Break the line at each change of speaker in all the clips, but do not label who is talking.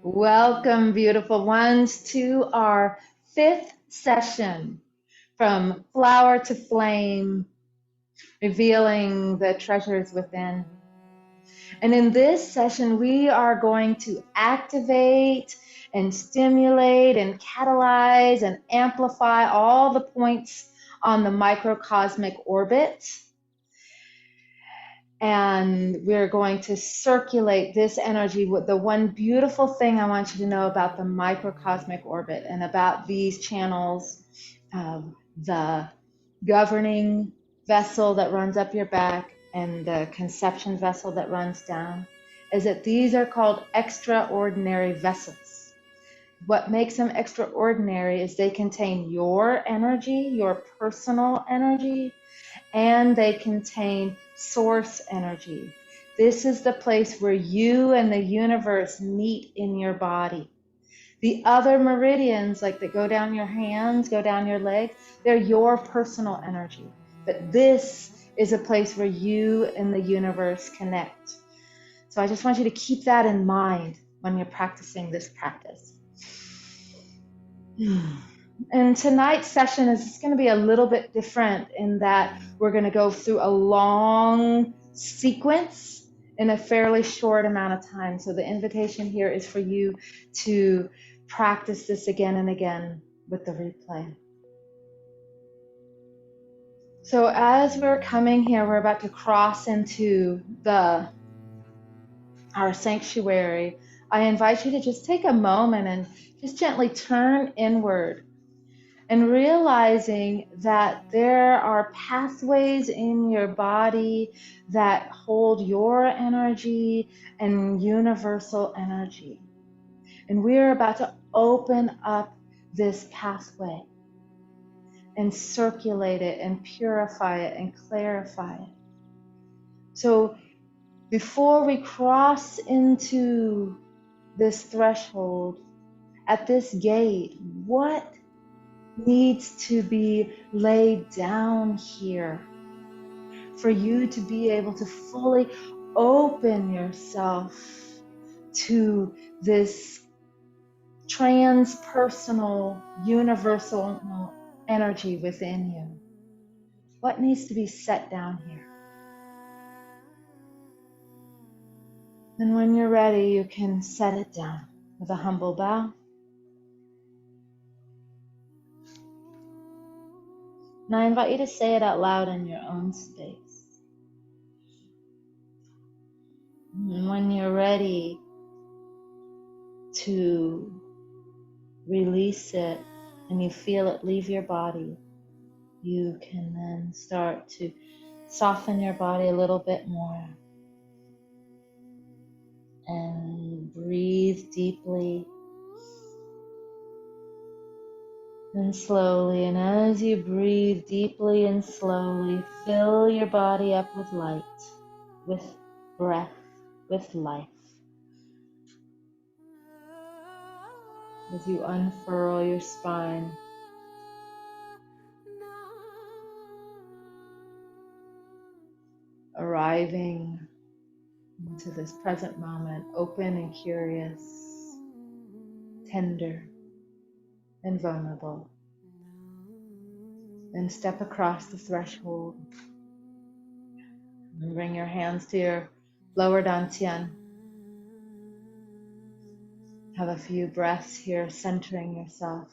Welcome, beautiful ones, to our 5th session from flower to flame, revealing the treasures within. And in this session, we are going to activate and stimulate and catalyze and amplify all the points on the microcosmic orbit. And we're going to circulate this energy. The one beautiful thing I want you to know about the microcosmic orbit and about these channels, the governing vessel that runs up your back and the conception vessel that runs down, is that these are called extraordinary vessels. What makes them extraordinary is they contain your energy, your personal energy, and they contain source energy. This is the place where you and the universe meet in your body. The other meridians, like that go down your hands, go down your legs, they're your personal energy. But this is a place where you and the universe connect. So I just want you to keep that in mind when you're practicing this practice. And tonight's session is going to be a little bit different in that we're going to go through a long sequence in a fairly short amount of time. So the invitation here is for you to practice this again and again with the replay. So as we're coming here, we're about to cross into our sanctuary. I invite you to just take a moment and just gently turn inward, and realizing that there are pathways in your body that hold your energy and universal energy. And we're about to open up this pathway and circulate it and purify it and clarify it. So before we cross into this threshold, at this gate, what needs to be laid down here for you to be able to fully open yourself to this transpersonal, universal energy within you? What needs to be set down here? And when you're ready, you can set it down with a humble bow. And I invite you to say it out loud in your own space. And when you're ready to release it and you feel it leave your body, you can then start to soften your body a little bit more and breathe deeply and slowly. And as you breathe deeply and slowly, fill your body up with light, with breath, with life. As you unfurl your spine, arriving into this present moment, open and curious, tender and vulnerable. Then step across the threshold and bring your hands to your lower dantian. Have a few breaths here, centering yourself,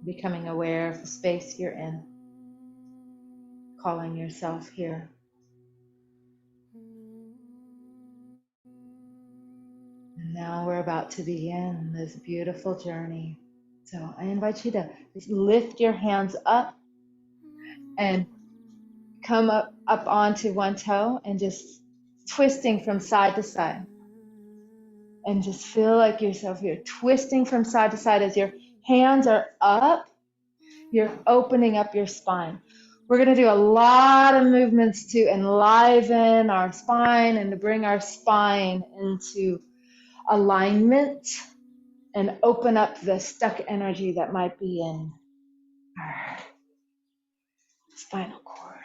becoming aware of the space you're in, calling yourself here. And now we're about to begin this beautiful journey. So I invite you to just lift your hands up and come up onto one toe and just twisting from side to side. And just feel like yourself here, twisting from side to side. As your hands are up, you're opening up your spine. We're going to do a lot of movements to enliven our spine and to bring our spine into alignment and open up the stuck energy that might be in our spinal cord.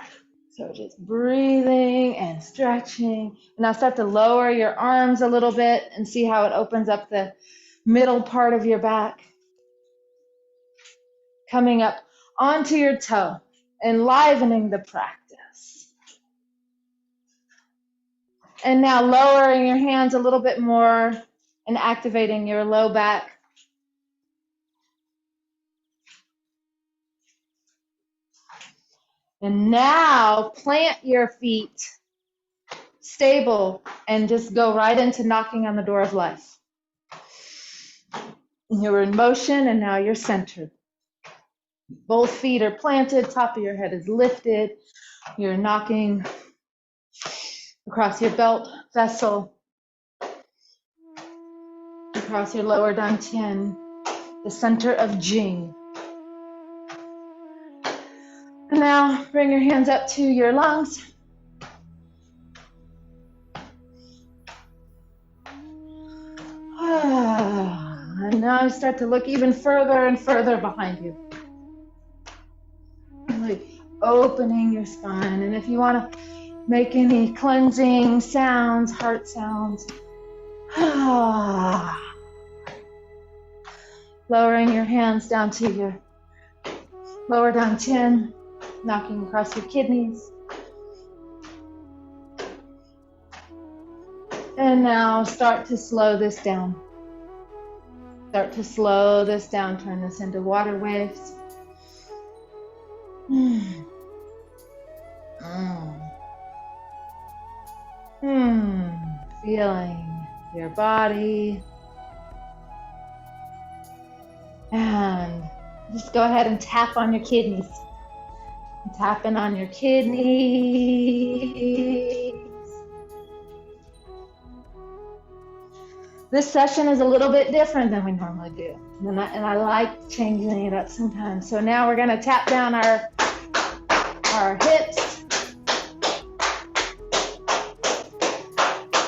So just breathing and stretching. Now start to lower your arms a little bit and see how it opens up the middle part of your back. Coming up onto your toe, enlivening the practice. And now lowering your hands a little bit more and activating your low back. And now plant your feet stable and just go right into knocking on the door of life. You're in motion and now you're centered. Both feet are planted, top of your head is lifted. You're knocking across your belt vessel, across your lower dantian, the center of Jing. And now bring your hands up to your lungs. And now start to look even further and further behind you. Like opening your spine. And if you want to make any cleansing sounds, heart sounds, lowering your hands down to your lower dantian, knocking across your kidneys. And now start to slow this down. Start to slow this down, turn this into water waves. Feeling your body. And just go ahead and tap on your kidneys. Tapping on your kidneys. This session is a little bit different than we normally do. And I like changing it up sometimes. So now we're going to tap down our hips.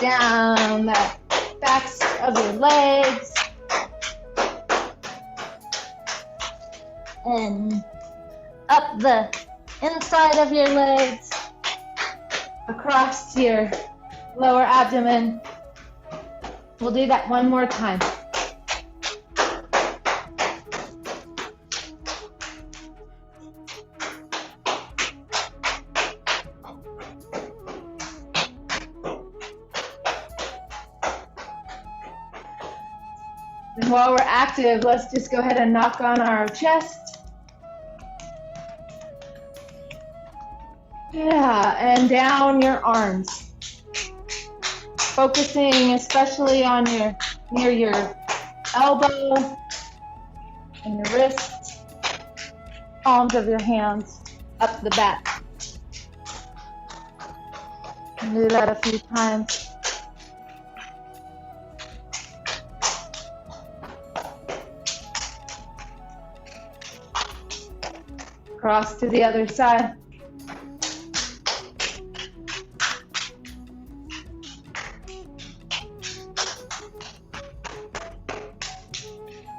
Down the backs of your legs. And up the inside of your legs. Across your lower abdomen. We'll do that one more time. And while we're active, let's just go ahead and knock on our chest. Yeah, and down your arms. Focusing especially on near your elbow and your wrist, palms of your hands up the back. And do that a few times. Cross to the other side.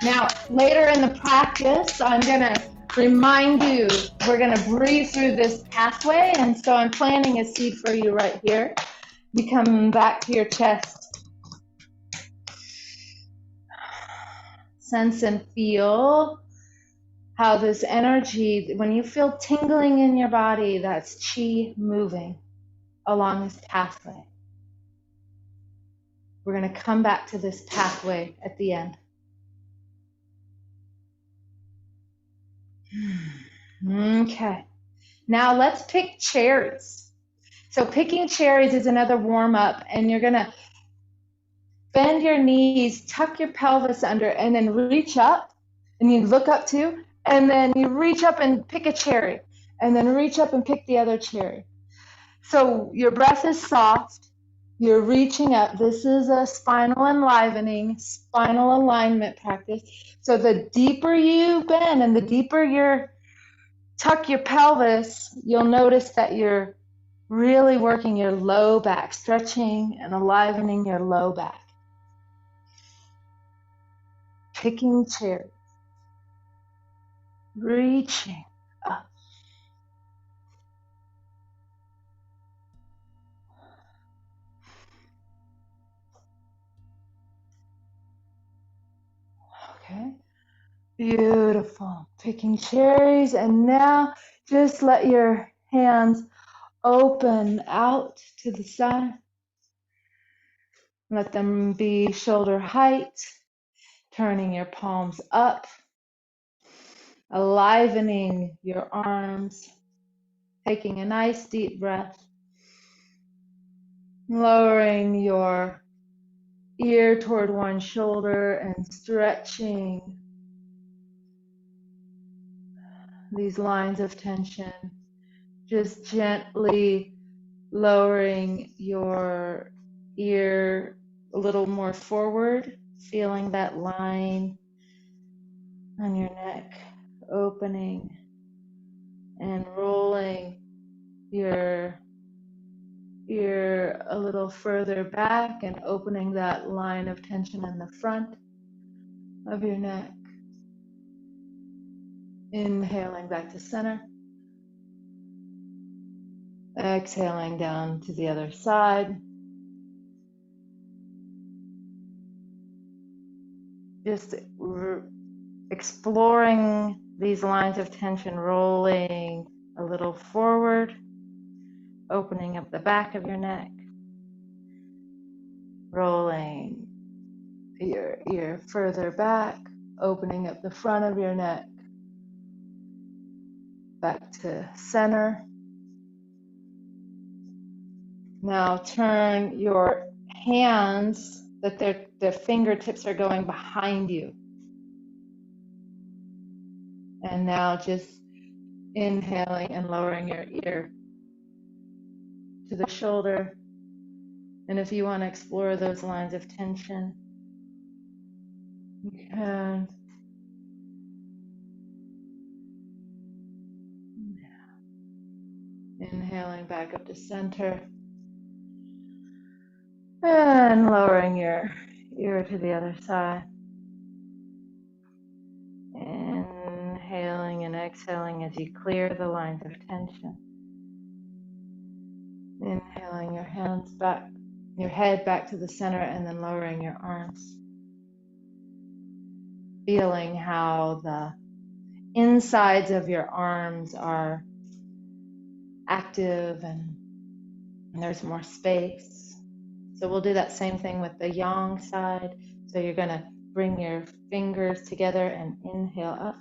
Now, later in the practice, I'm going to remind you, we're going to breathe through this pathway, and so I'm planting a seed for you right here. You come back to your chest. Sense and feel how this energy, when you feel tingling in your body, that's Qi moving along this pathway. We're going to come back to this pathway at the end. Okay, now let's pick cherries. So picking cherries is another warm-up, and you're gonna bend your knees, tuck your pelvis under, and then reach up, and you look up too, and then you reach up and pick a cherry, and then reach up and pick the other cherry. So your breath is soft, you're reaching up. This is a spinal enlivening, spinal alignment practice. So the deeper you bend and the deeper you tuck your pelvis, you'll notice that you're really working your low back, stretching and enlivening your low back. Picking cherries, reaching up. Beautiful. Picking cherries, and now just let your hands open out to the side. Let them be shoulder height, turning your palms up, alivening your arms, taking a nice deep breath, lowering your ear toward one shoulder and stretching these lines of tension, just gently lowering your ear a little more forward, feeling that line on your neck, opening and rolling your ear a little further back and opening that line of tension in the front of your neck. Inhaling back to center. Exhaling down to the other side. Just exploring these lines of tension, rolling a little forward, opening up the back of your neck, rolling your ear further back, opening up the front of your neck, back to center. Now turn your hands that their fingertips are going behind you. And now just inhaling and lowering your ear to the shoulder. And if you want to explore those lines of tension, you can. Inhaling back up to center. And lowering your ear to the other side. Inhaling and exhaling as you clear the lines of tension. Inhaling your hands back, your head back to the center, and then lowering your arms. Feeling how the insides of your arms are active and there's more space. So we'll do that same thing with the yang side. So you're going to bring your fingers together and inhale up.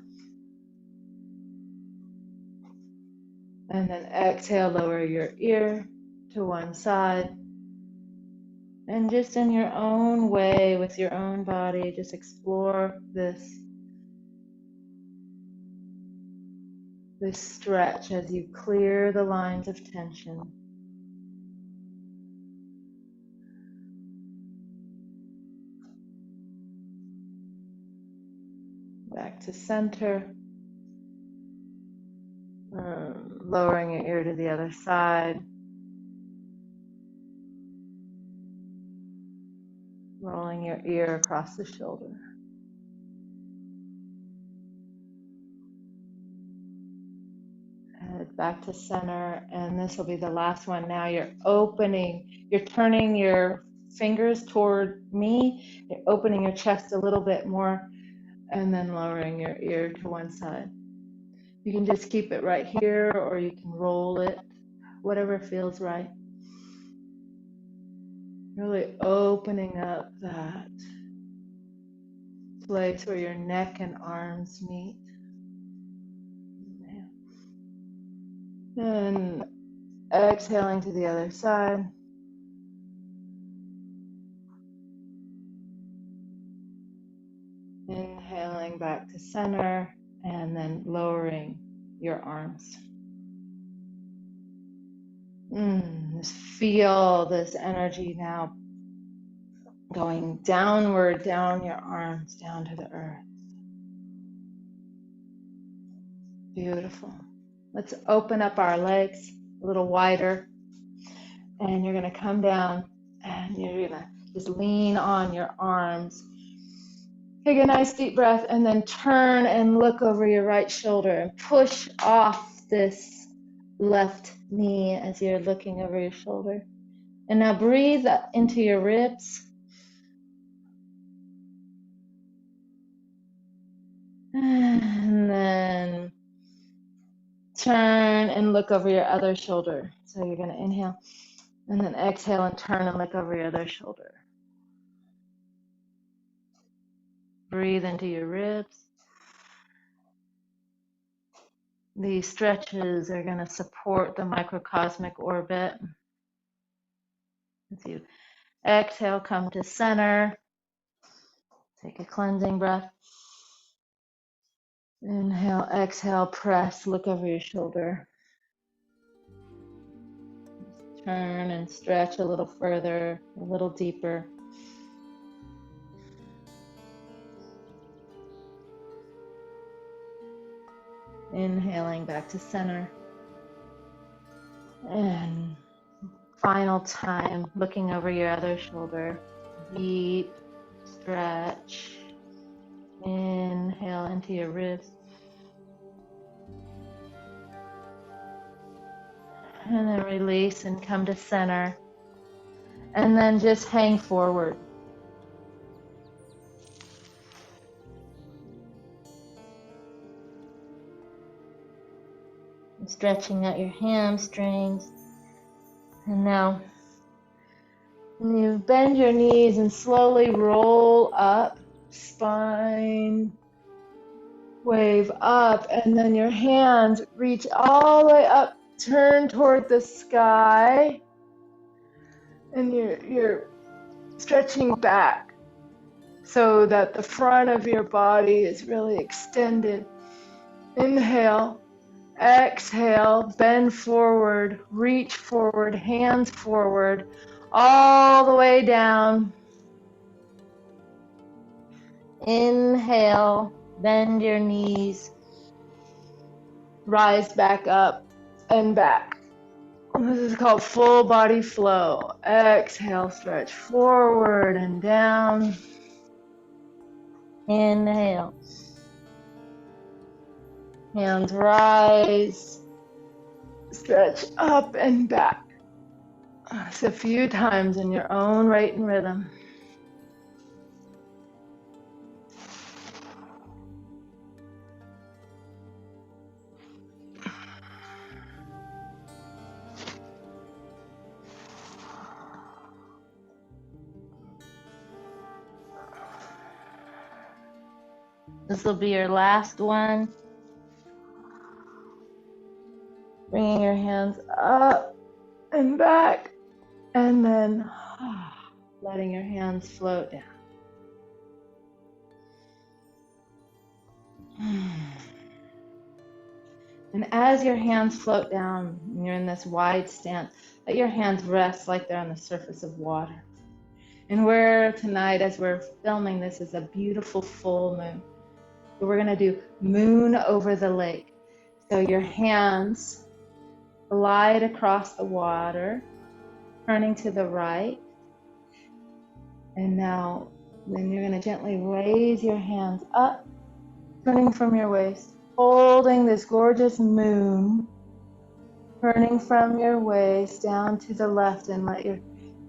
And then exhale, lower your ear to one side. And just in your own way, with your own body, just explore this stretch as you clear the lines of tension. Back to center. Lowering your ear to the other side. Rolling your ear across the shoulder. Head back to center, and this will be the last one. Now you're turning your fingers toward me. You're opening your chest a little bit more, and then lowering your ear to one side. You can just keep it right here, or you can roll it, whatever feels right. Really opening up that place where your neck and arms meet. And exhaling to the other side. Inhaling back to center, and then lowering your arms. Just feel this energy now going downward, down your arms, down to the earth. Beautiful. Let's open up our legs a little wider. And you're going to come down and you're going to just lean on your arms. Take a nice deep breath and then turn and look over your right shoulder and push off this left knee as you're looking over your shoulder. And now breathe into your ribs. And then turn and look over your other shoulder. So you're going to inhale and then exhale and turn and look over your other shoulder. Breathe into your ribs. These stretches are going to support the microcosmic orbit. As you exhale, come to center. Take a cleansing breath. Inhale, exhale, press, look over your shoulder. Turn and stretch a little further, a little deeper. Inhaling back to center. And final time, looking over your other shoulder. Deep stretch. Inhale into your ribs. And then release and come to center. And then just hang forward. Stretching out your hamstrings. And now you bend your knees and slowly roll up, spine, wave up, and then your hands reach all the way up, turn toward the sky, and you're stretching back so that the front of your body is really extended. Inhale. Exhale, bend forward, reach forward, hands forward, all the way down. Inhale, bend your knees, rise back up and back. This is called full body flow. Exhale, stretch forward and down. Inhale. Hands rise, stretch up and back. It's a few times in your own rate and rhythm. This will be your last one. Bringing your hands up and back, and then letting your hands float down. And as your hands float down, and you're in this wide stance, let your hands rest like they're on the surface of water. And we're tonight, as we're filming this, is a beautiful full moon. So we're going to do moon over the lake. So your hands glide across the water, turning to the right. And now, then you're going to gently raise your hands up, turning from your waist, holding this gorgeous moon, turning from your waist down to the left, and let your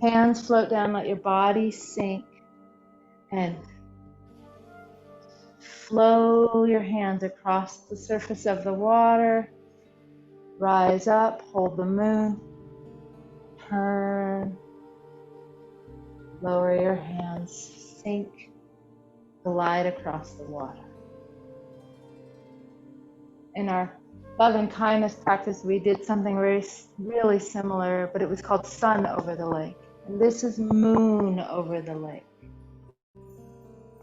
hands float down, let your body sink, and flow your hands across the surface of the water. Rise up, hold the moon, turn, lower your hands, sink, glide across the water. In our love and kindness practice, we did something really similar, but it was called sun over the lake. And this is moon over the lake.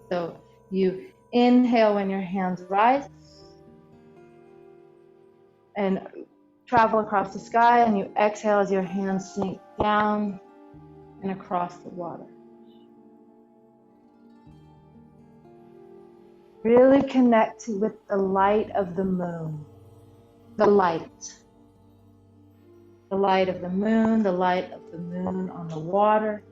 So you inhale when your hands rise and travel across the sky, and you exhale as your hands sink down and across the water. Really connect with the light of the moon. The light of the moon, the light of the moon on the water.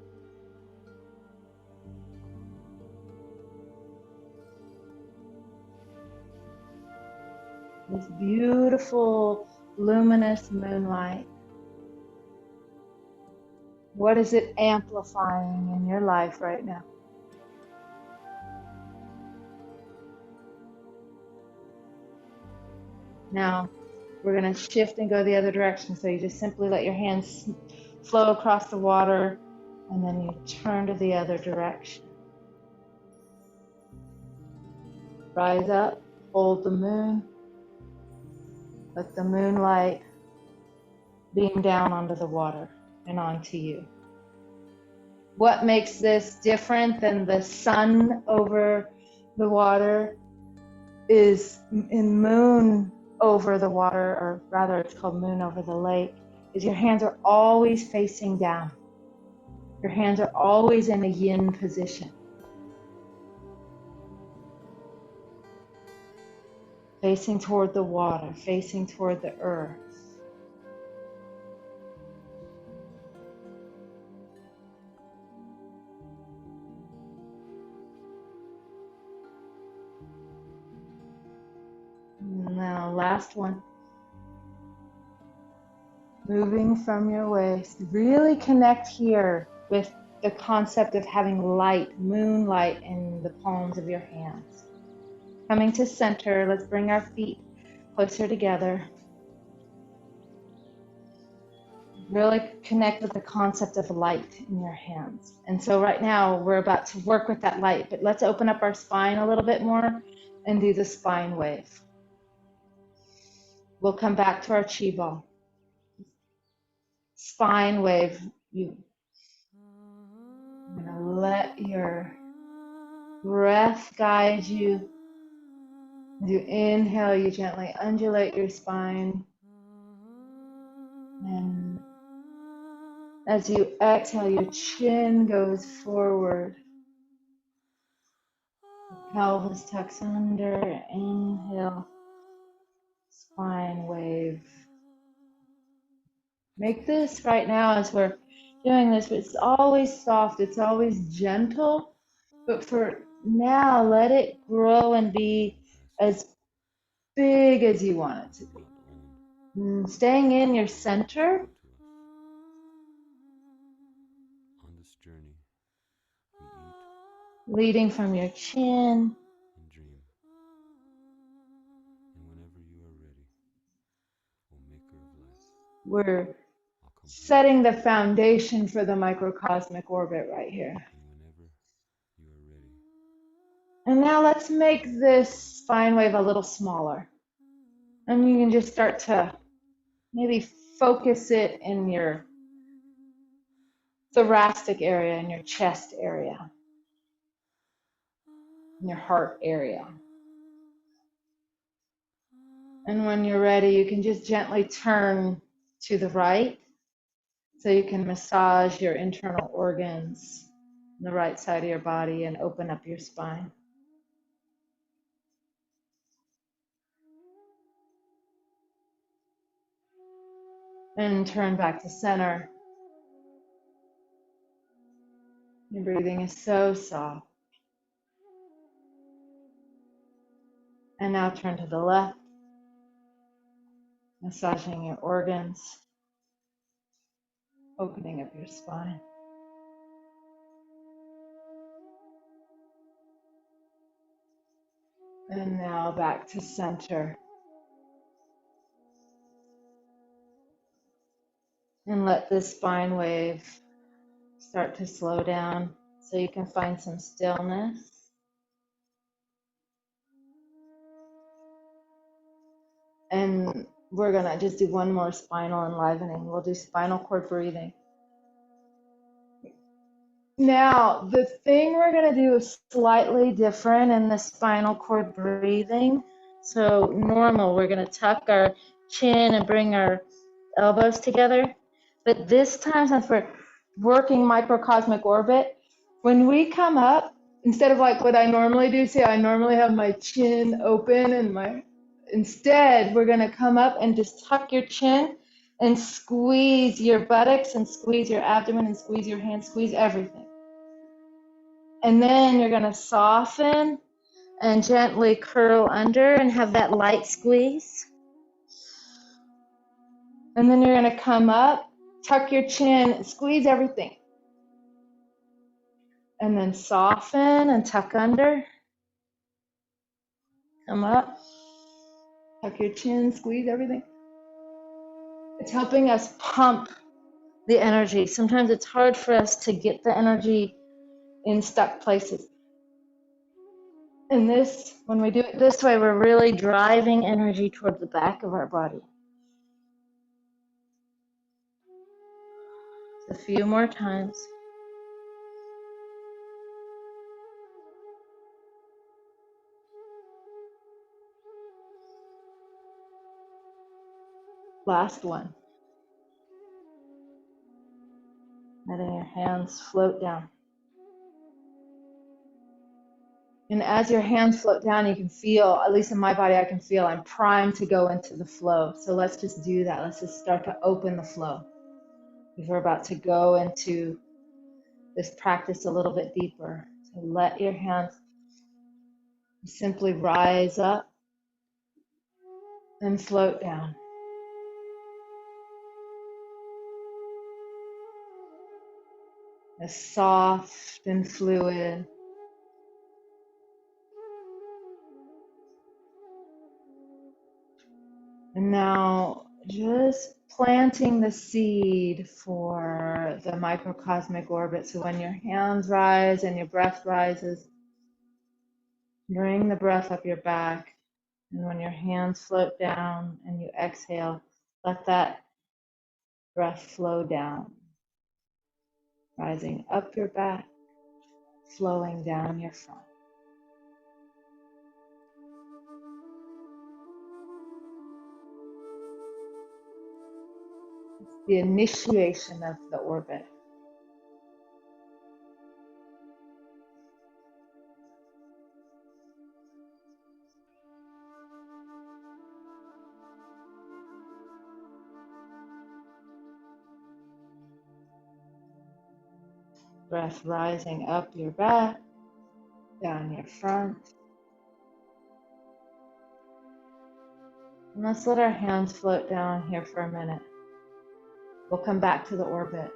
This beautiful, luminous moonlight. What is it amplifying in your life right now? Now we're going to shift and go the other direction. So you just simply let your hands flow across the water, and then you turn to the other direction. Rise up, hold the moon, let the moonlight beam down onto the water and onto you. What makes this different than the sun over the water is in moon over the water, or rather it's called moon over the lake, is your hands are always facing down. Your hands are always in a yin position, facing toward the water, facing toward the earth. Now, last one. Moving from your waist, really connect here with the concept of having light, moonlight in the palms of your hands. Coming to center, let's bring our feet closer together. Really connect with the concept of light in your hands. And so right now we're about to work with that light, but let's open up our spine a little bit more and do the spine wave. We'll come back to our Qi ball. Spine wave. You're going to let your breath guide you. As you inhale, you gently undulate your spine. And as you exhale, your chin goes forward. The pelvis tucks under. Inhale. Spine wave. Make this right now as we're doing this, but it's always soft, it's always gentle. But for now, let it grow and be as big as you want it to be. And staying in your center. Leading from your chin. We're setting the foundation for the microcosmic orbit right here. And now let's make this spine wave a little smaller. And you can just start to maybe focus it in your thoracic area, in your chest area, in your heart area. And when you're ready, you can just gently turn to the right so you can massage your internal organs on the right side of your body and open up your spine. And turn back to center. Your breathing is so soft. And now turn to the left, massaging your organs, opening up your spine. And now back to center. And let this spine wave start to slow down so you can find some stillness. And we're going to just do one more spinal enlivening. We'll do spinal cord breathing. Now, the thing we're going to do is slightly different in the spinal cord breathing. So normal, we're going to tuck our chin and bring our elbows together. But this time, since we're working microcosmic orbit, when we come up, instead of like what I normally do, say I normally have my chin open and instead we're going to come up and just tuck your chin and squeeze your buttocks and squeeze your abdomen and squeeze your hands, squeeze everything. And then you're going to soften and gently curl under and have that light squeeze. And then you're going to come up, tuck your chin, squeeze everything. And then soften and tuck under. Come up. Tuck your chin, squeeze everything. It's helping us pump the energy. Sometimes it's hard for us to get the energy in stuck places. And this, when we do it this way, we're really driving energy toward the back of our body. A few more times. Last one. Letting your hands float down. And as your hands float down, you can feel, at least in my body, I can feel I'm primed to go into the flow. So let's just do that. Let's just start to open the flow. Because we're about to go into this practice a little bit deeper. So let your hands simply rise up and float down. As soft and fluid. And now just planting the seed for the microcosmic orbit. So when your hands rise and your breath rises, bring the breath up your back. And when your hands float down and you exhale, let that breath flow down, rising up your back, flowing down your front. It's the initiation of the orbit. Breath rising up your back, down your front. And let's let our hands float down here for a minute. We'll come back to the orbit.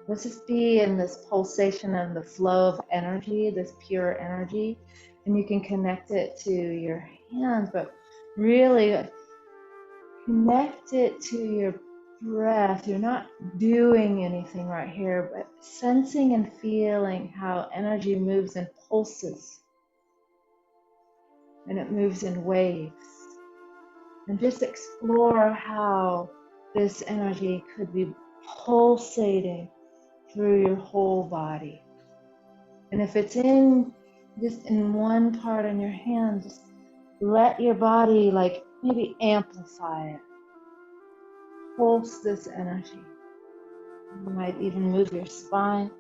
Let's just be in this pulsation and the flow of energy, this pure energy. And you can connect it to your hands, but really connect it to your breath. You're not doing anything right here, but sensing and feeling how energy moves in pulses. And it moves in waves. And just explore how this energy could be pulsating through your whole body. And if it's just in one part on your hand, just let your body like maybe amplify it. Pulse this energy. You might even move your spine.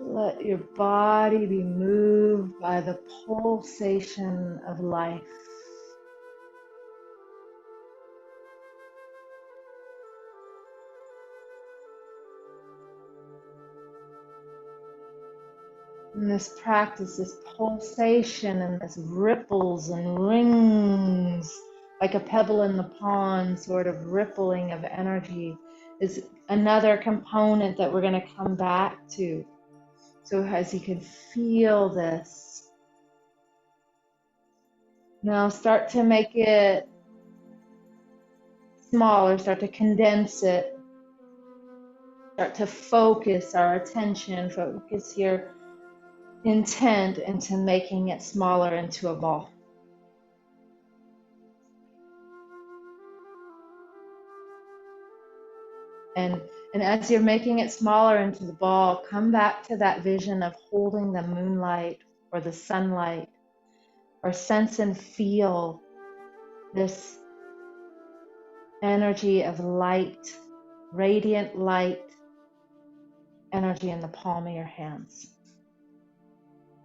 Let your body be moved by the pulsation of life. In this practice, this pulsation and this ripples and rings, like a pebble in the pond, sort of rippling of energy, is another component that we're going to come back to. So as you can feel this, now start to make it smaller, start to condense it, start to focus our attention, focus your intent into making it smaller into a ball. And as you're making it smaller into the ball, come back to that vision of holding the moonlight or the sunlight, or sense and feel this energy of light, radiant light energy in the palm of your hands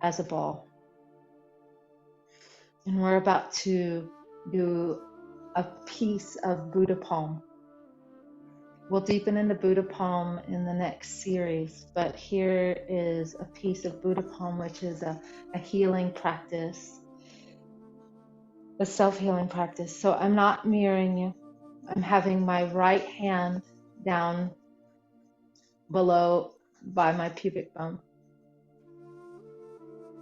as a ball. And we're about to do a piece of Buddha palm. We'll deepen into Buddha palm in the next series, but here is a piece of Buddha palm, which is a healing practice, a self-healing practice. So I'm not mirroring you. I'm having my right hand down below by my pubic bone.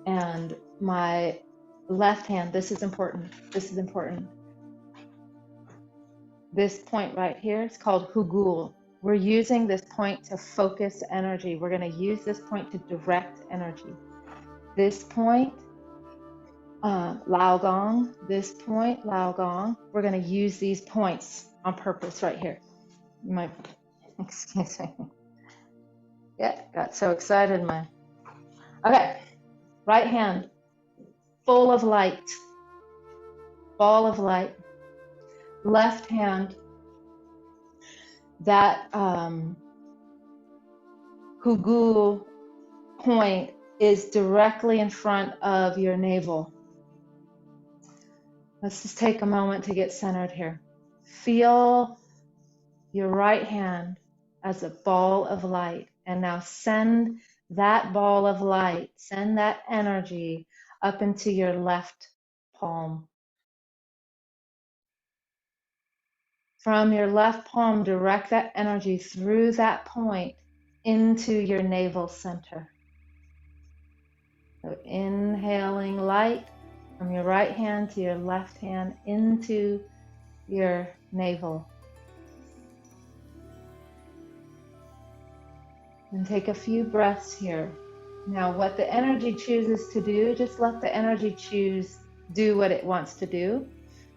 And my left hand, this is important. This is important. This point right here, it's called hugul. We're using this point to focus energy. We're going to use this point to direct energy. This point, Lao Gong, this point, Lao Gong, we're going to use these points on purpose right here. You might, excuse me. Yeah, got so excited, man. Okay, right hand, full of light, ball of light. Left hand, that hugul point is directly in front of your navel. Let's just take a moment to get centered here. Feel your right hand as a ball of light, and now send that ball of light, send that energy up into your left palm. From your left palm, direct that energy through that point into your navel center. So inhaling light from your right hand to your left hand into your navel. And take a few breaths here. Now, what the energy chooses to do, just let the energy do what it wants to do.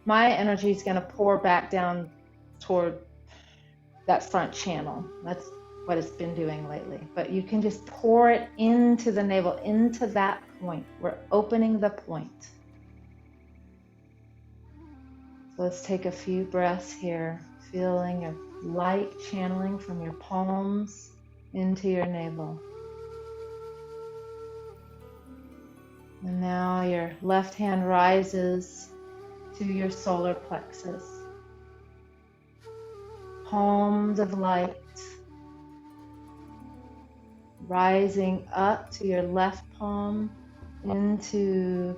My energy is going to pour back down toward that front channel. That's what it's been doing lately. But you can just pour it into the navel, into that point. We're opening the point. So let's take a few breaths here, feeling your light channeling from your palms into your navel. And now your left hand rises to your solar plexus. Palms of light rising up to your left palm into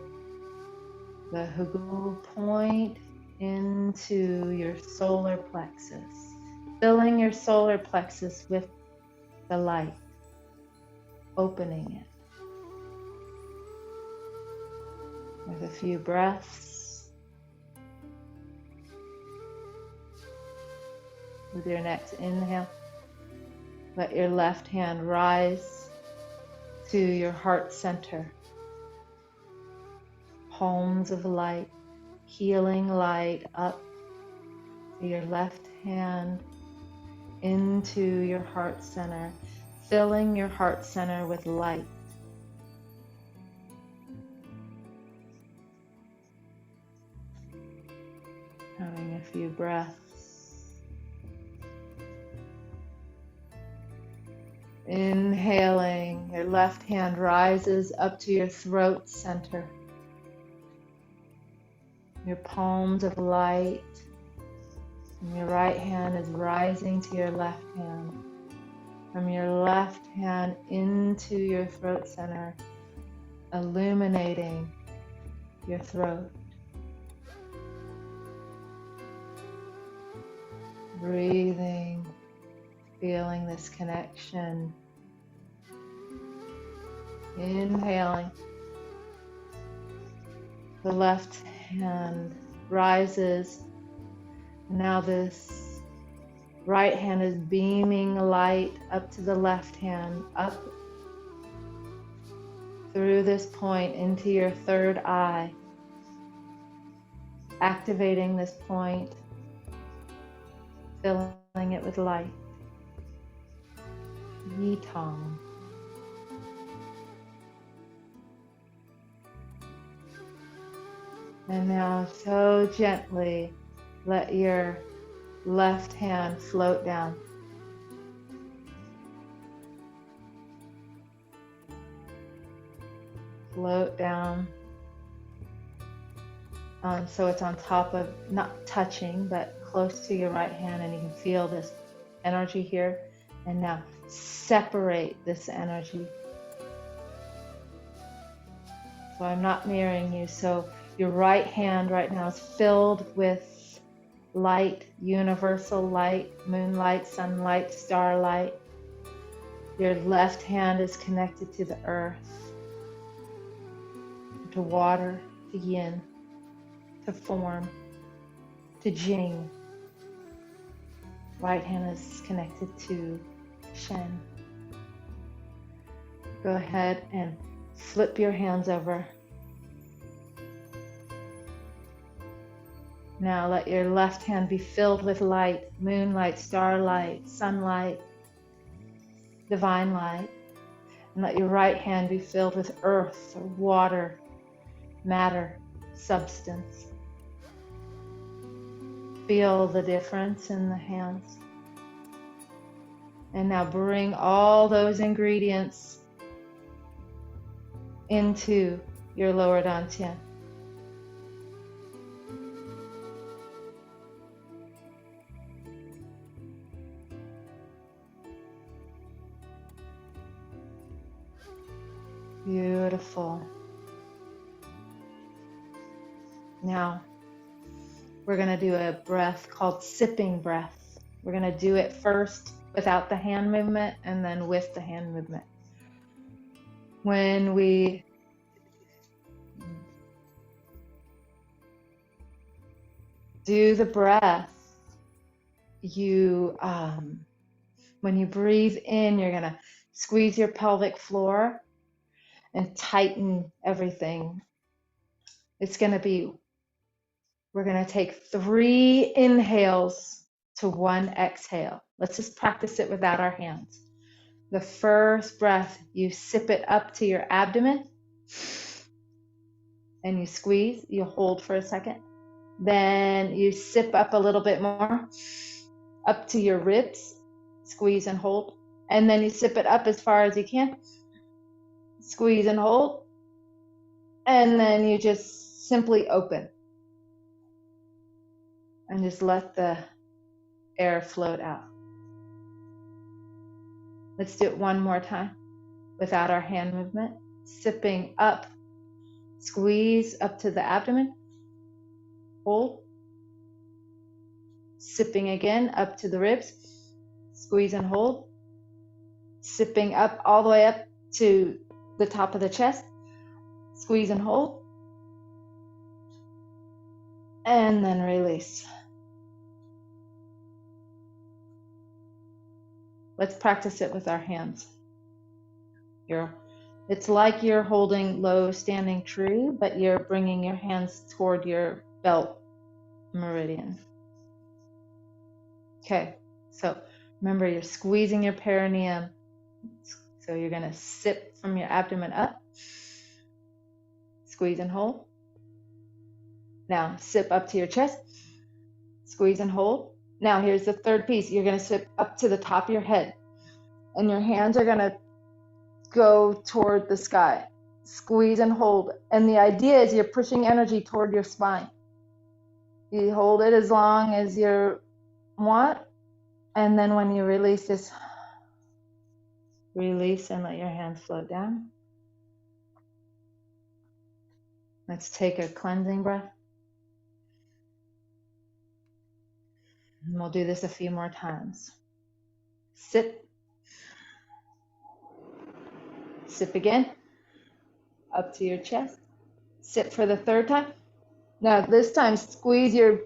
the hugul point, into your solar plexus, filling your solar plexus with the light, opening it. With a few breaths. With your next inhale, let your left hand rise to your heart center. Palms of light, healing light up to your left hand into your heart center, filling your heart center with light. Having a few breaths. Inhaling, your left hand rises up to your throat center. Your palms of light, and your right hand is rising to your left hand. From your left hand into your throat center, illuminating your throat. Breathing, feeling this connection. Inhaling. The left hand rises. Now this right hand is beaming light up to the left hand, up through this point into your third eye. Activating this point, filling it with light. Yitong. And now so gently let your left hand float down. Float down. So it's on top of, not touching, but close to your right hand, and you can feel this energy here. And now separate this energy. So I'm not mirroring you. So your right hand right now is filled with light, universal light, moonlight, sunlight, starlight. Your left hand is connected to the earth, to water, to yin, to form, to Jing. Right hand is connected to Shen. Go ahead and flip your hands over. Now let your left hand be filled with light, moonlight, starlight, sunlight, divine light. And let your right hand be filled with earth, or water, matter, substance. Feel the difference in the hands. And now bring all those ingredients into your lower dantian. Beautiful. Now, we're going to do a breath called sipping breath. We're going to do it first without the hand movement and then with the hand movement. When we do the breath, when you breathe in, you're going to squeeze your pelvic floor and tighten everything. We're going to take 3 inhales to 1 exhale. Let's just practice it without our hands. The first breath, you sip it up to your abdomen and you squeeze, you hold for a second. Then you sip up a little bit more, up to your ribs, squeeze and hold. And then you sip it up as far as you can, squeeze and hold. And then you just simply open and just let the air float out. Let's do it one more time without our hand movement. Sipping up, squeeze up to the abdomen, hold. Sipping again up to the ribs, squeeze and hold. Sipping up all the way up to the top of the chest, squeeze and hold. And then release. Let's practice it with our hands. It's like you're holding low standing tree, but you're bringing your hands toward your belt meridian. Okay, so remember you're squeezing your perineum. So you're going to sip from your abdomen up, squeeze and hold. Now sip up to your chest, squeeze and hold. Now here's the third piece. You're going to sip up to the top of your head, and your hands are going to go toward the sky. Squeeze and hold. And the idea is you're pushing energy toward your spine. You hold it as long as you want, and then when you release, just release and let your hands float down. Let's take a cleansing breath. And we'll do this a few more times. Sip. Sip again. Up to your chest. Sip for the third time. Now this time squeeze your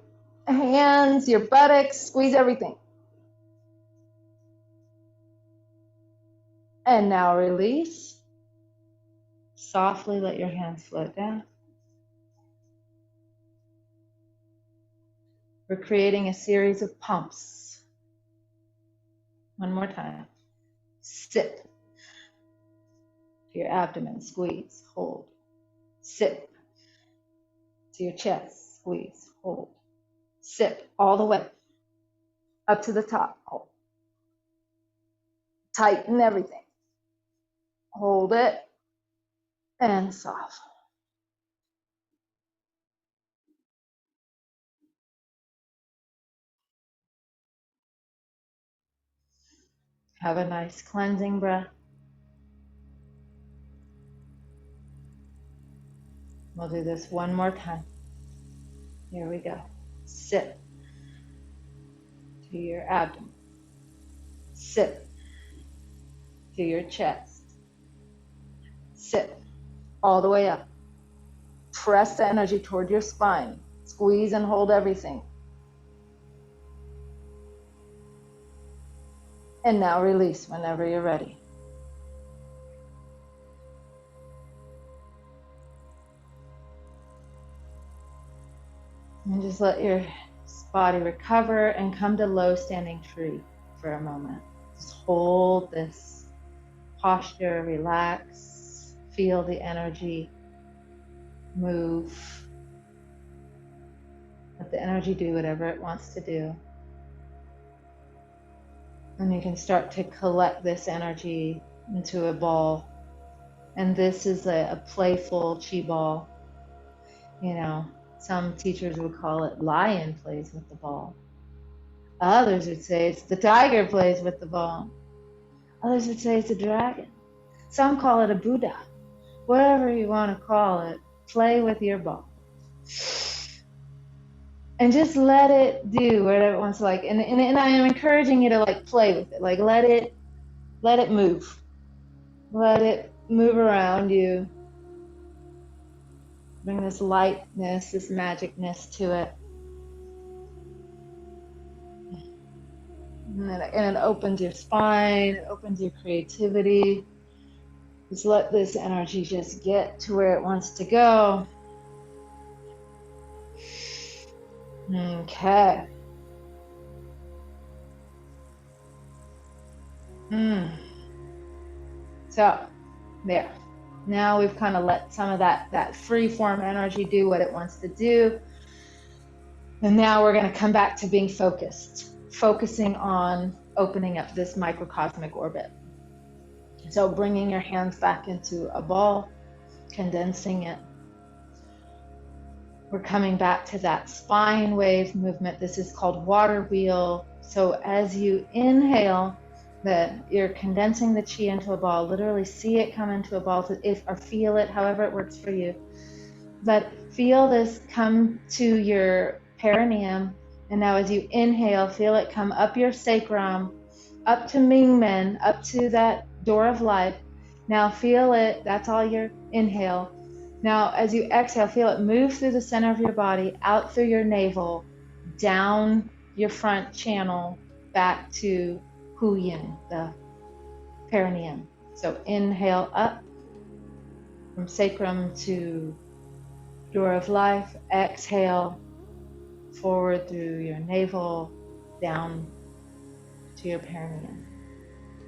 hands, your buttocks, squeeze everything. And now release. Softly let your hands float down. We're creating a series of pumps. One more time. Sip to your abdomen, squeeze, hold. Sip to your chest, squeeze, hold. Sip all the way up to the top, hold. Tighten everything. Hold it and soft. Have a nice cleansing breath. We'll do this one more time. Here we go. Sip to your abdomen. Sip to your chest. Sit all the way up. Press the energy toward your spine. Squeeze and hold everything. And now release whenever you're ready. And just let your body recover and come to low standing tree for a moment. Just hold this posture, relax, feel the energy move. Let the energy do whatever it wants to do. And you can start to collect this energy into a ball. And this is a playful chi ball. You know, some teachers would call it lion plays with the ball. Others would say it's the tiger plays with the ball. Others would say it's a dragon. Some call it a Buddha. Whatever you want to call it, play with your ball. And just let it do whatever it wants to like. And I am encouraging you to like play with it. Like let it move. Let it move around you. Bring this lightness, this magicness to it. And it opens your spine, it opens your creativity. Just let this energy just get to where it wants to go. Okay. So, there. Now we've kind of let some of that free form energy do what it wants to do. And now we're going to come back to being focused, focusing on opening up this microcosmic orbit. So bringing your hands back into a ball, condensing it. We're coming back to that spine wave movement. This is called water wheel. So as you inhale, you're condensing the chi into a ball. Literally see it come into a ball, or feel it, however it works for you. But feel this come to your perineum. And now as you inhale, feel it come up your sacrum, up to Mingmen, up to that door of life. Now feel it, that's all your inhale. Now as you exhale, feel it move through the center of your body, out through your navel, down your front channel, back to Hu Yin, the perineum. So inhale up from sacrum to door of life. Exhale forward through your navel, down to your perineum.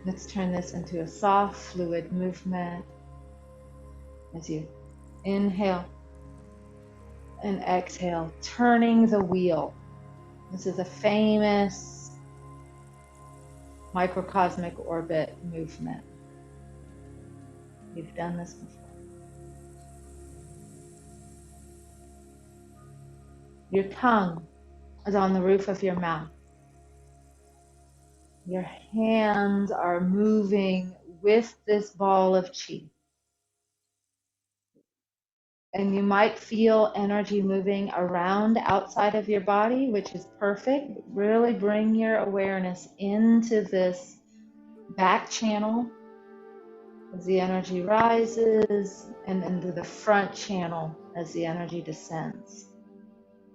Let's turn this into a soft, fluid movement as you inhale and exhale, turning the wheel. This is a famous microcosmic orbit movement. You've done this before. Your tongue is on the roof of your mouth. Your hands are moving with this ball of chi. And you might feel energy moving around outside of your body, which is perfect. Really bring your awareness into this back channel as the energy rises, and into the front channel as the energy descends.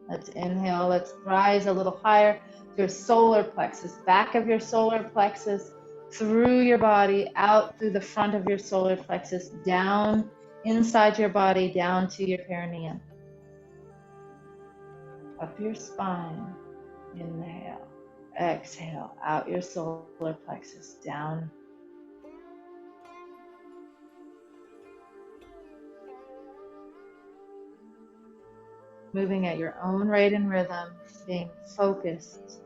Let's inhale, let's rise a little higher to your solar plexus, back of your solar plexus, through your body, out through the front of your solar plexus, down inside your body, down to your perineum. Up your spine, inhale, exhale, out your solar plexus, down. Moving at your own rate and rhythm, being focused.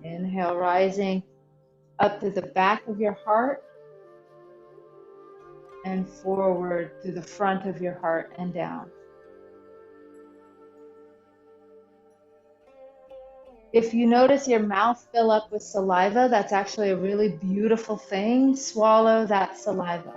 Inhale, rising up to the back of your heart and forward to the front of your heart and down. If you notice your mouth fill up with saliva, that's actually a really beautiful thing. Swallow that saliva.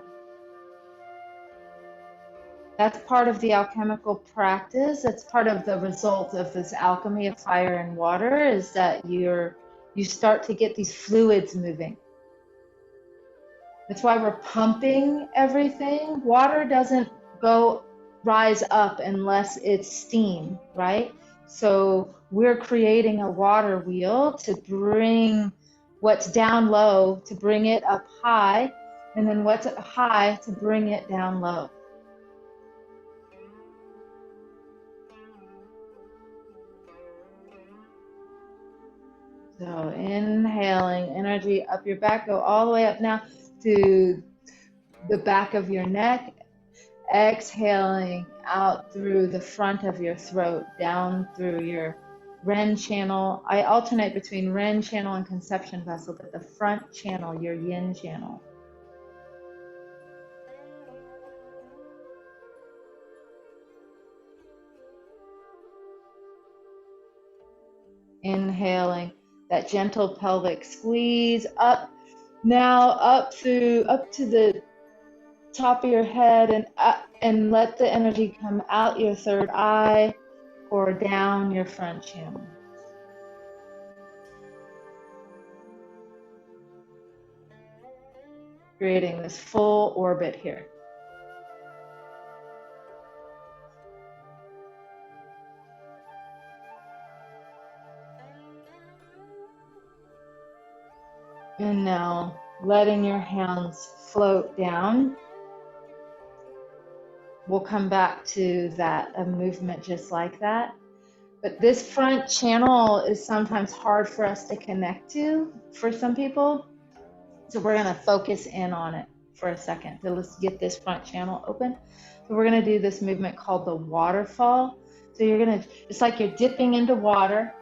That's part of the alchemical practice. That's part of the result of this alchemy of fire and water, is that you start to get these fluids moving. That's why we're pumping everything. Water doesn't go rise up unless it's steam, right? So we're creating a water wheel to bring what's down low, to bring it up high, and then what's up high to bring it down low. So inhaling energy up your back, go all the way up now to the back of your neck. Exhaling out through the front of your throat, down through your Ren channel. I alternate between Ren channel and conception vessel, but the front channel, your yin channel. Inhaling that gentle pelvic squeeze up now, up to the top of your head, and up, and let the energy come out your third eye or down your front channel. Creating this full orbit here. And now letting your hands float down. We'll come back to that, a movement just like that. But this front channel is sometimes hard for us to connect to for some people. So we're going to focus in on it for a second. So let's get this front channel open. So we're going to do this movement called the waterfall. So you're going to, it's like you're dipping into water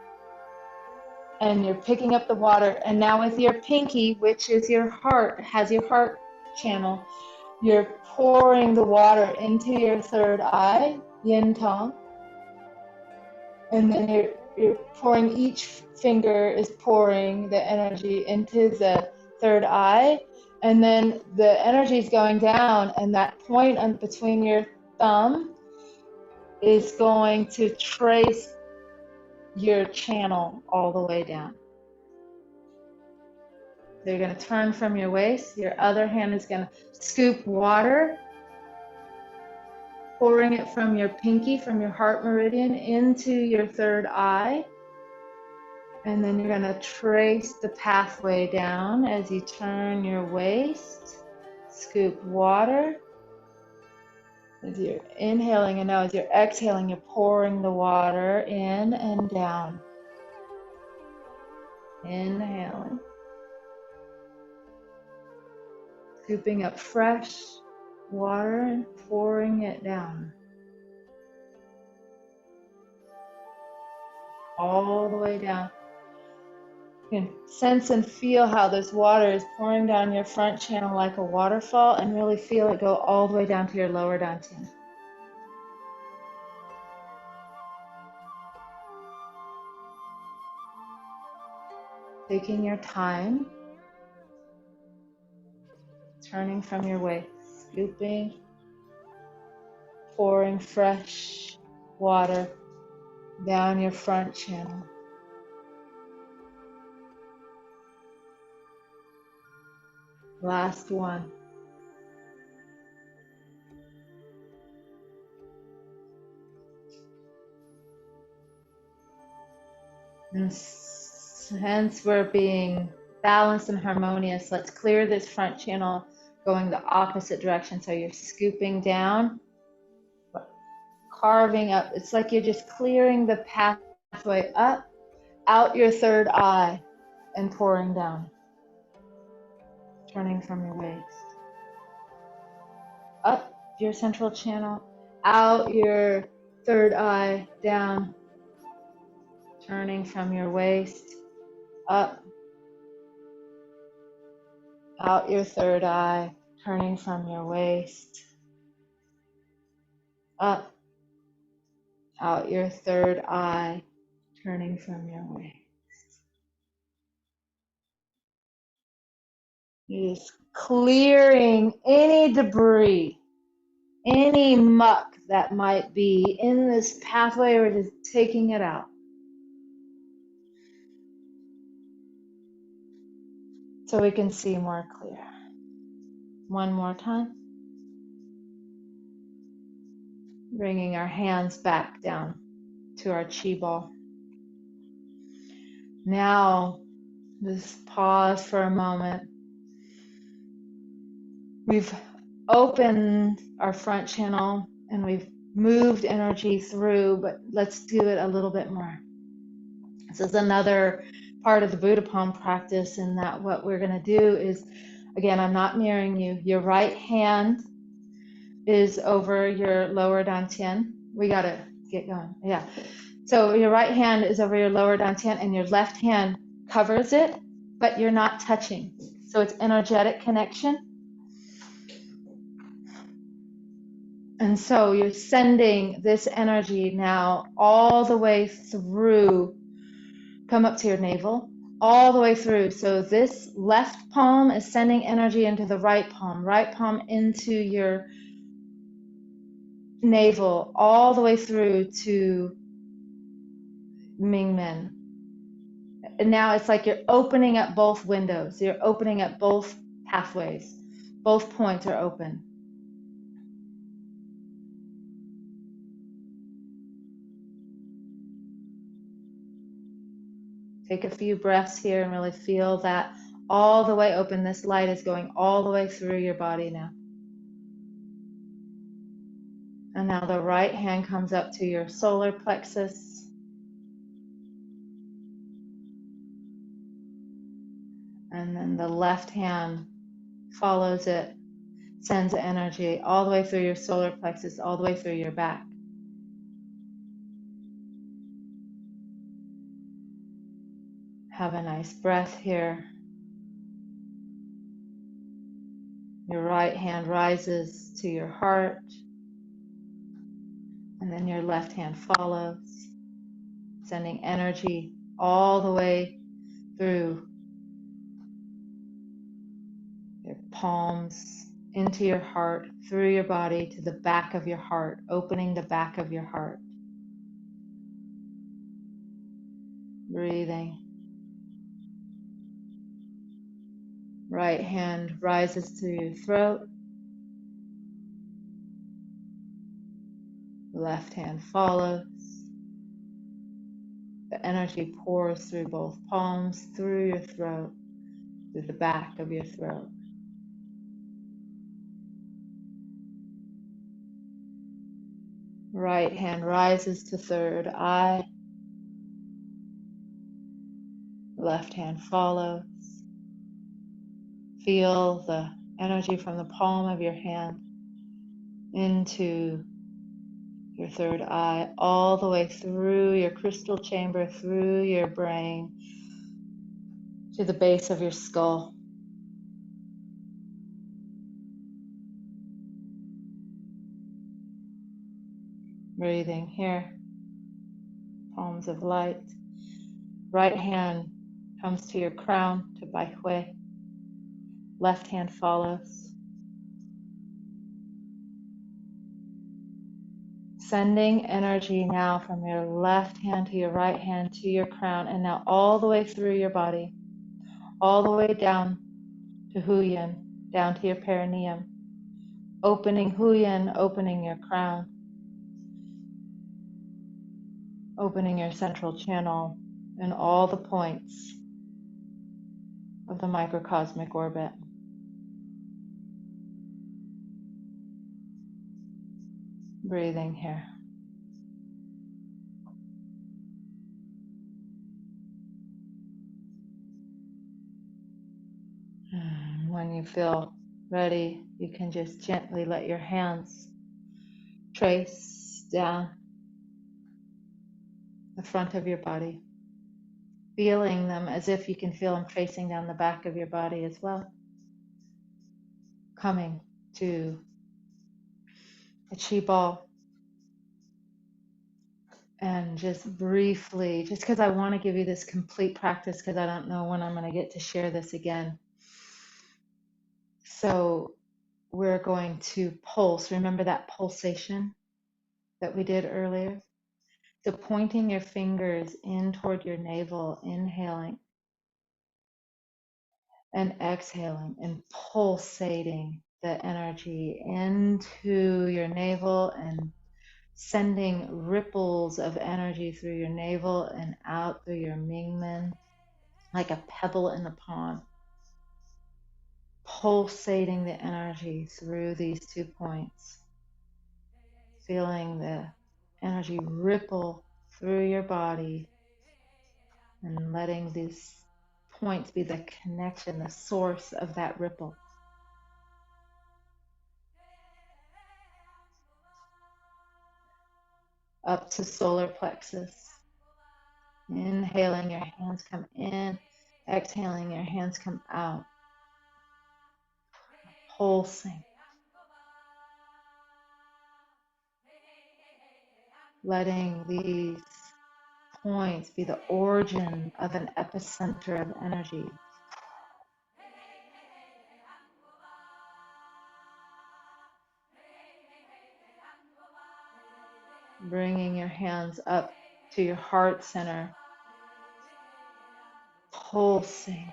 and you're picking up the water. And now with your pinky, which is your heart, has your heart channel, you're pouring the water into your third eye, yin tong. And then you're pouring, each finger is pouring the energy into the third eye. And then the energy is going down, and that point between your thumb is going to trace your channel all the way down. So you're going to turn from your waist. Your other hand is going to scoop water, pouring it from your pinky, from your heart meridian, into your third eye. And then you're going to trace the pathway down as you turn your waist. Scoop water. As you're inhaling, and now as you're exhaling, you're pouring the water in and down. Inhaling. Scooping up fresh water and pouring it down. All the way down. You can sense and feel how this water is pouring down your front channel like a waterfall, and really feel it go all the way down to your lower dantian. Taking your time, turning from your waist, scooping, pouring fresh water down your front channel. Last one. And since we're being balanced and harmonious, let's clear this front channel going the opposite direction. So you're scooping down, carving up. It's like you're just clearing the pathway up, out your third eye, and pouring down. Turning from your waist. Up your central channel, out your third eye, down. Turning from your waist, up, out your third eye, turning from your waist, up, out your third eye, turning from your waist. You're just clearing any debris Any muck that might be in this pathway, we're just taking it out. So we can see more clear. One more time. Bringing our hands back down to our chi ball. Now, just pause for a moment. We've opened our front channel and we've moved energy through, but let's do it a little bit more. This is another part of the Buddha palm practice, in that what we're going to do is, again, I'm not mirroring you. Your right hand is over your lower dantian. We got to get going. Yeah. So your right hand is over your lower dantian and your left hand covers it, but you're not touching. So it's energetic connection. And so you're sending this energy now all the way through, come up to your navel, all the way through. So this left palm is sending energy into the right palm into your navel, all the way through to Mingmen. And now it's like you're opening up both windows. You're opening up both pathways. Both points are open. Take a few breaths here and really feel that all the way open. This light is going all the way through your body now. And now the right hand comes up to your solar plexus. And then the left hand follows it, sends energy all the way through your solar plexus, all the way through your back. Have a nice breath here. Your right hand rises to your heart, and then your left hand follows, sending energy all the way through your palms, into your heart, through your body to the back of your heart, opening the back of your heart. Breathing. Right hand rises to your throat. Left hand follows. The energy pours through both palms, through your throat, through the back of your throat. Right hand rises to third eye. Left hand follows. Feel the energy from the palm of your hand into your third eye, all the way through your crystal chamber, through your brain, to the base of your skull. Breathing here, palms of light. Right hand comes to your crown, to Bai Hui. Left hand follows. Sending energy now from your left hand to your right hand to your crown, and now all the way through your body, all the way down to Huyan, down to your perineum. Opening Huyan, opening your crown, opening your central channel and all the points of the microcosmic orbit. Breathing here. When you feel ready, you can just gently let your hands trace down the front of your body, feeling them as if you can feel them tracing down the back of your body as well. Coming to a chi ball. And just briefly, just because I want to give you this complete practice, because I don't know when I'm going to get to share this again. So we're going to pulse. Remember that pulsation that we did earlier? So pointing your fingers in toward your navel, inhaling and exhaling and pulsating the energy into your navel and sending ripples of energy through your navel and out through your Mingmen like a pebble in the pond, pulsating the energy through these 2 points, feeling the energy ripple through your body and letting these points be the connection, the source of that ripple. Up to solar plexus. Inhaling, your hands come in. Exhaling, your hands come out. Pulsing. Letting these points be the origin of an epicenter of energy. Bringing your hands up to your heart center. Pulsing.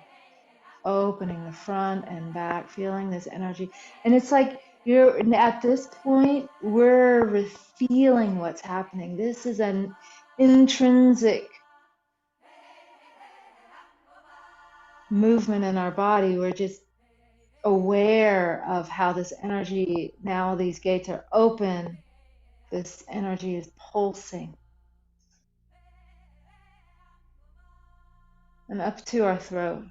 Opening the front and back, feeling this energy. And it's like you're at this point, we're feeling what's happening. This is an intrinsic movement in our body. We're just aware of how this energy, now these gates are open, this energy is pulsing. And up to our throat.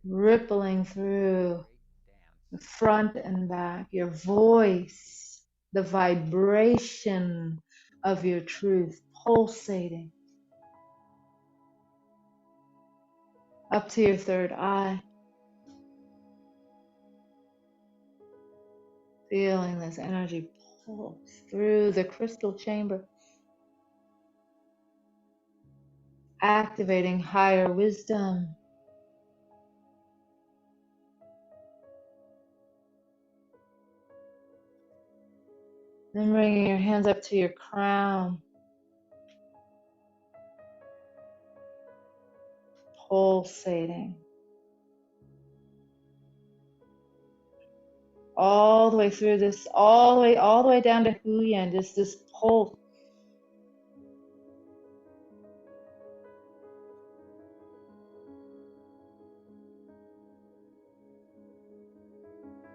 Rippling through the front and back, your voice, the vibration of your truth pulsating up to your third eye, feeling this energy pulse through the crystal chamber, activating higher wisdom. Then bringing your hands up to your crown, pulsating all the way through this, all the way down to Huyan, just this pulse.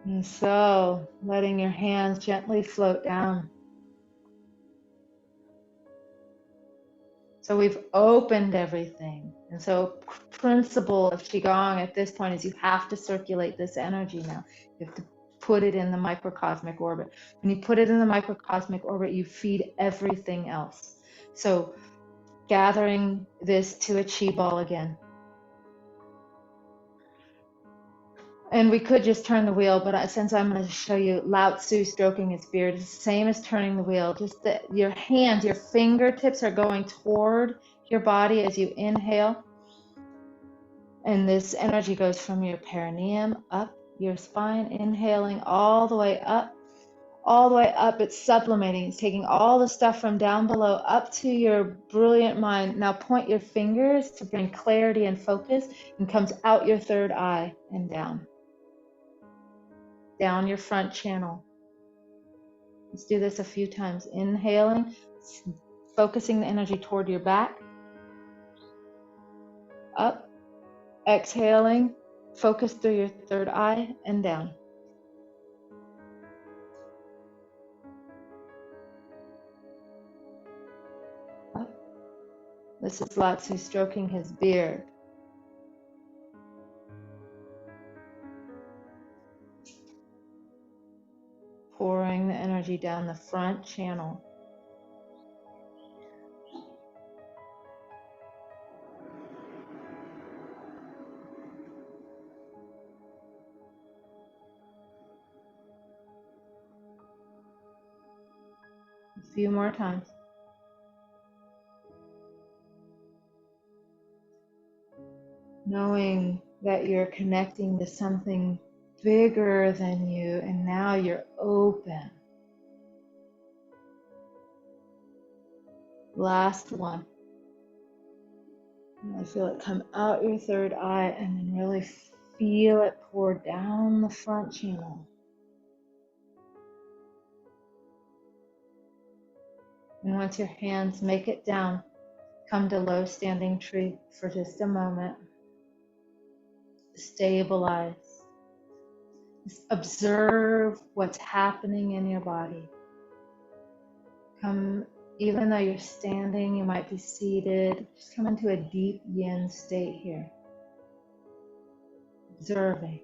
And so, letting your hands gently float down. So we've opened everything. And so principle of Qigong at this point is you have to circulate this energy now. You have to put it in the microcosmic orbit. When you put it in the microcosmic orbit, you feed everything else. So gathering this to a Qi ball again. And we could just turn the wheel, but since I'm going to show you Lao Tzu stroking his beard, it's the same as turning the wheel. Just that your hands, your fingertips are going toward your body as you inhale. And this energy goes from your perineum up your spine, inhaling all the way up, all the way up. It's sublimating. It's taking all the stuff from down below up to your brilliant mind. Now point your fingers to bring clarity and focus, and comes out your third eye and down. Down your front channel. Let's do this a few times. Inhaling, focusing the energy toward your back. Up. Exhaling, focus through your third eye and down. Up. This is Lao Tzu stroking his beard. Pouring the energy down the front channel. A few more times. knowing that you're connecting to something bigger than you, and now you're open. Last one. And I feel it come out your third eye, and then really feel it pour down the front channel. And once your hands make it down, come to low standing tree for just a moment. Stabilize. Just observe what's happening in your body. Come, even though you're standing, you might be seated. Just come into a deep yin state here. Observing.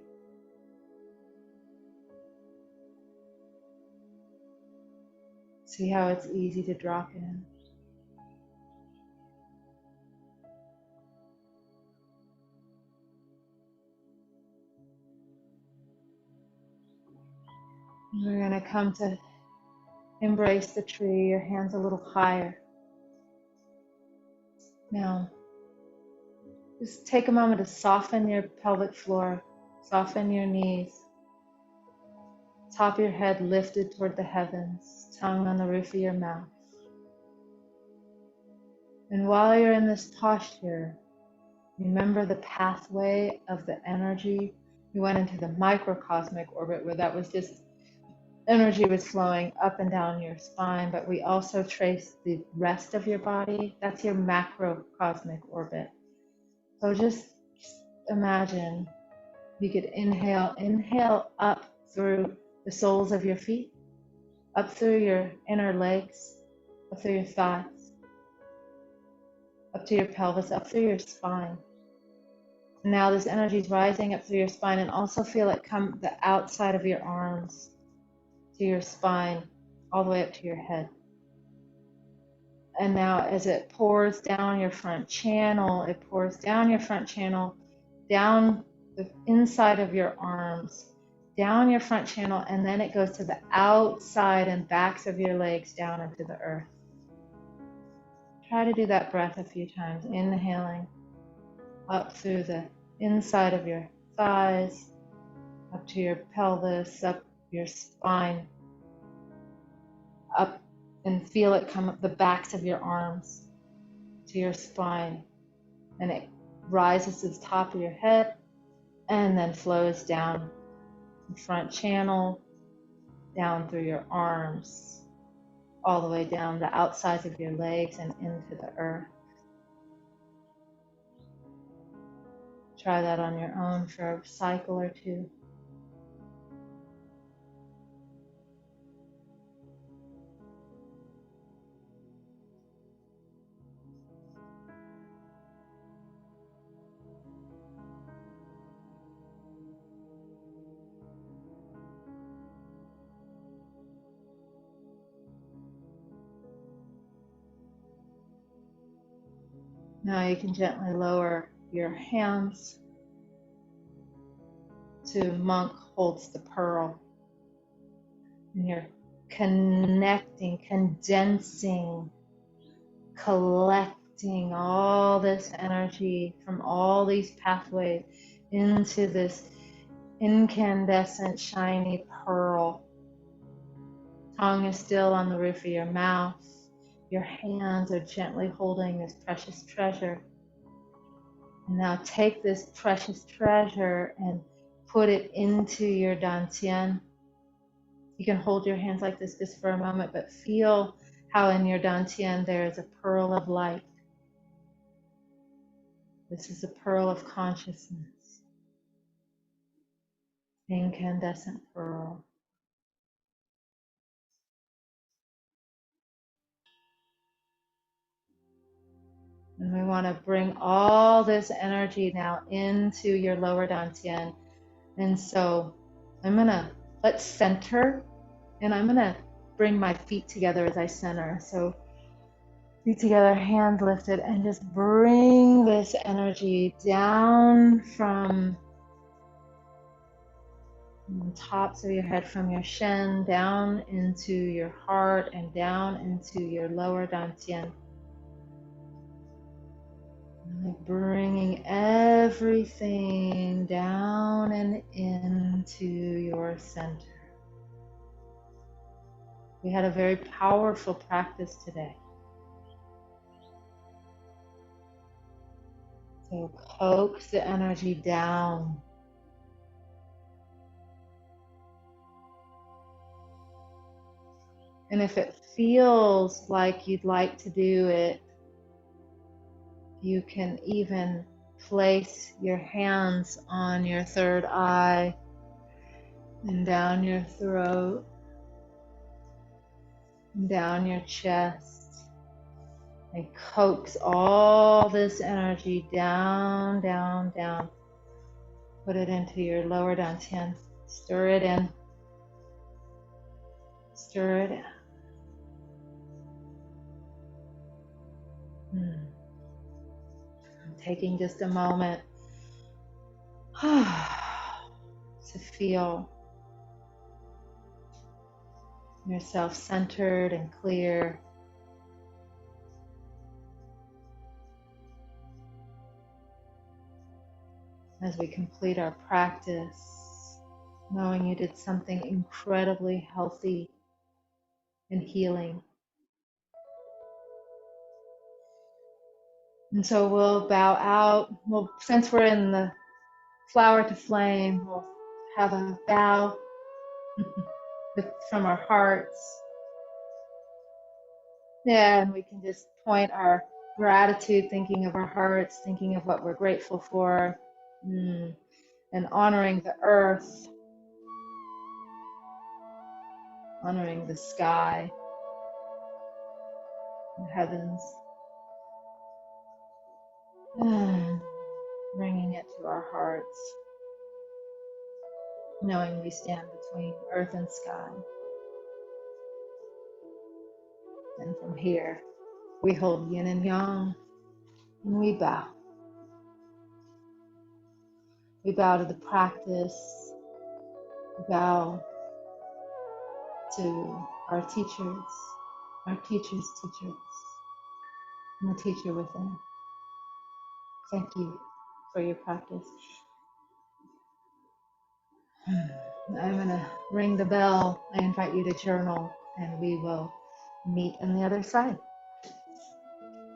See how it's easy to drop in. We're going to come to embrace the tree, your hands a little higher. Now, just take a moment to soften your pelvic floor, soften your knees. Top of your head lifted toward the heavens, tongue on the roof of your mouth. And while you're in this posture, remember the pathway of the energy. We went into the microcosmic orbit where that was just energy was flowing up and down your spine, but we also traced the rest of your body. That's your macrocosmic orbit. So just imagine you could inhale up through the soles of your feet, up through your inner legs, up through your thighs, up to your pelvis, up through your spine. Now this energy is rising up through your spine, and also feel it come the outside of your arms to your spine, all the way up to your head. And now as it pours down your front channel, it pours down your front channel, down the inside of your arms, down your front channel, and then it goes to the outside and backs of your legs down into the earth. Try to do that breath a few times, inhaling up through the inside of your thighs, up to your pelvis, up your spine, up, and feel it come up the backs of your arms to your spine, and it rises to the top of your head and then flows down the front channel, down through your arms, all the way down the outsides of your legs and into the earth. Try that on your own for a cycle or two. Now you can gently lower your hands to monk holds the pearl. And you're connecting, condensing, collecting all this energy from all these pathways into this incandescent, shiny pearl. Tongue is still on the roof of your mouth. Your hands are gently holding this precious treasure. And now take this precious treasure and put it into your dantian. You can hold your hands like this just for a moment, but feel how in your dantian there is a pearl of light. This is a pearl of consciousness. Incandescent pearl. And we want to bring all this energy now into your lower dantian. And so let's center, and I'm going to bring my feet together as I center. So feet together, hands lifted, and just bring this energy down from the tops of your head, from your Shen, down into your heart and down into your lower dantian. Like bringing everything down and into your center. We had a very powerful practice today. So coax the energy down. And if it feels like you'd like to do it, you can even place your hands on your third eye and down your throat, and down your chest, and coax all this energy down, down, down. Put it into your lower dantian. Stir it in. Stir it in. I'm taking just a moment to feel yourself centered and clear. As we complete our practice, knowing you did something incredibly healthy and healing. And so we'll bow out. Well, since we're in the flower to flame, we'll have a bow from our hearts. Yeah, and we can just point our gratitude, thinking of our hearts, thinking of what we're grateful for, and honoring the earth, honoring the sky, the heavens, bringing it to our hearts, knowing we stand between earth and sky. And from here, we hold yin and yang, and we bow. We bow to the practice. We bow to our teachers, our teachers' teachers, and the teacher within. Thank you for your practice. I'm going to ring the bell. I invite you to journal, and we will meet on the other side.